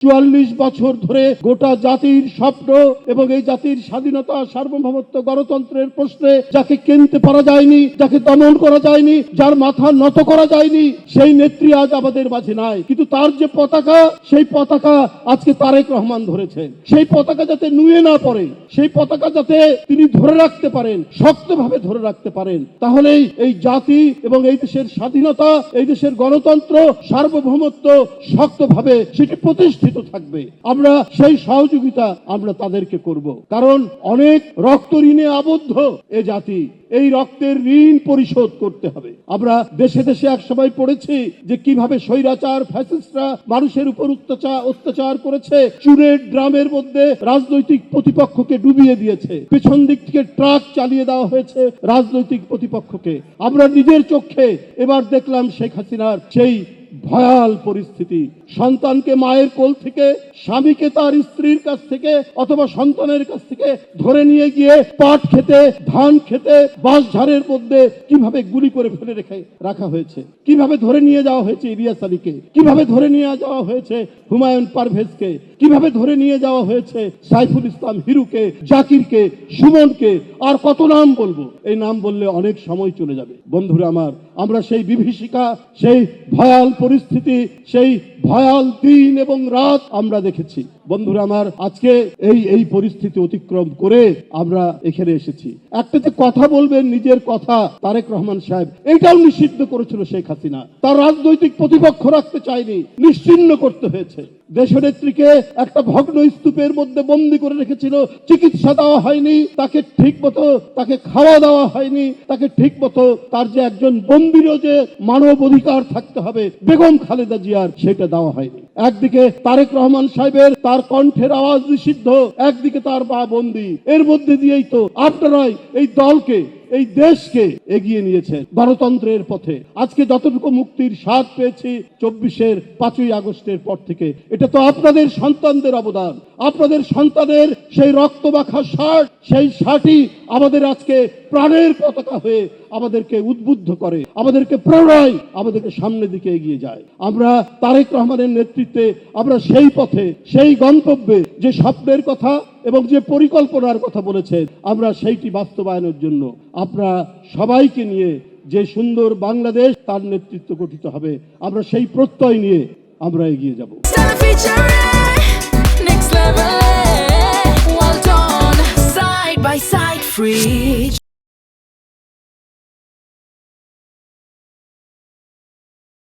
44 বছর ধরে গোটা জাতির স্বপ্ন এবং এই জাতির স্বাধীনতা, সার্বভৌমত্ব, গণতন্ত্রের প্রশ্নে যাকে কিনতে পারা যায়নি, যাকে দমন করা যায়নি, যার মাথা নত করা যায়নি, সেই নেত্রী আজ আমাদের মাঝে নাই। কিন্তু তার যে পতাকা, সেই পতাকা আজকে তারেক রহমান ধরেছেন। সেই পতাকা যাতে নুয়ে না পড়ে, সেই পতাকা যাতে তিনি ধরে রাখতে পারেন, শক্তভাবে ধরে রাখতে পারেন, তাহলেই এই জাতি এবং এই দেশের স্বাধীনতা, এই দেশের গণতন্ত্র, সার্বভৌমত্ব শক্তভাবে সেটি প্রতিষ্ঠিত থাকবে। আমরা সেই সহযোগিতা আমরা তাদেরকে করব, কারণ অনেক রক্ত ঋণে আবদ্ধ এ জাতি। এই রক্তের ঋণ পরিশোধ করতে হবে। আমরা দেশে দেশে এক সময় পড়েছি যে কিভাবে স্বৈরাচার ফ্যাসিস্টরা মানুষের উপর অত্যাচার করেছে, চুনের ড্রামের মধ্যে রাজনৈতিক প্রতিপক্ষকে ডুবিয়ে দিয়েছে, পেছন দিক থেকে ট্রাক চালিয়ে দেওয়া হয়েছে রাজনৈতিক প্রতিপক্ষকে। আমরা নিজের চোখে এবার দেখলাম শেখ হাসিনার সেই ভয়াল পরিস্থিতি। সন্তানকে মায়ের কোল থেকে, স্বামীকে তার স্ত্রীর কাছ থেকে অথবা সন্তানের কাছ থেকে ধরে নিয়ে গিয়ে পাট খেতে, ধান খেতে, বাঁশঝাড়ের মধ্যে কিভাবে গুলি করে ফেলে রাখা হয়েছে, কিভাবে ধরে নিয়ে যাওয়া হয়েছে ইলিয়াস আলীকে, কিভাবে ধরে নিয়ে যাওয়া হয়েছে হুমায়ুন পারভেজকে, কিভাবে ধরে নিয়ে যাওয়া হয়েছে সাইফুল ইসলাম হিরুকে, জাকিরকে, সুমনকে, আর কত নাম বলবো। এই নাম বললে অনেক সময় চলে যাবে। বন্ধুরা আমার, আমরা সেই বিভীষিকা, সেই ভয়াল পরিস্থিতি, সেই ভয়াল দিন এবং রাত আমরা দেখেছি। বন্ধুরা আমার, আজকে এই পরিস্থিতি অতিক্রম করে আমরা এখানে এসেছি। একটা যে কথা বলবেন, নিজের কথা, তারেক রহমান সাহেব এটাও নিষিদ্ধ করেছিল শেখ হাসিনা। তার রাজনৈতিক প্রতিপক্ষ রাখতে চায়নি, নিশ্চিহ্ন করতে হয়েছে। দেশনেত্রীকে একটা ভগ্ন স্তূপের মধ্যে বন্দী করে রেখেছিল, চিকিৎসা দেওয়া হয়নি, তাকে ঠিক মতো তাকে খাওয়া দেওয়া হয়নি, তাকে ঠিক মতো তার যে একজন বন্দীরও যে মানব অধিকার থাকতে হবে বেগম খালেদা জিয়ার, সেটা দেওয়া হয়নি। একদিকে তারেক রহমান সাহেবের তার কণ্ঠের আওয়াজ নিষিদ্ধ, একদিকে তার মা বন্দী। এর মধ্যে দিয়েই তো আপনারাই এই দলকে, এই দেশকে এগিয়ে নিয়েছেন গণতন্ত্রের পথে। আজকে যতটুকু মুক্তির স্বাদ পেয়েছি 24-এর 5ই আগস্টের পর থেকে, এটা তো আপনাদের সন্তানদের অবদান। আপনাদের সন্তানের সেই রক্তমাখা ষাট, সেই ষাটই আমাদের আজকে প্রাণের পতাকা হয়ে আমাদেরকে উদ্বুদ্ধ করে, আমাদেরকে প্রেরণায় আমাদেরকে সামনের দিকে এগিয়ে যায়। আমরা তারেক রহমানের নেতৃত্বে আমরা সেই পথে, সেই গন্তব্যে, যে স্বপ্নের কথা এবং যে পরিকল্পনার কথা বলেছেন, আমরা সেইটি বাস্তবায়নের জন্য আপনারা সবাইকে নিয়ে যে সুন্দর বাংলাদেশ, তার নেতৃত্ব গঠিত হবে, আমরা সেই প্রত্যয় নিয়ে আমরা এগিয়ে যাব।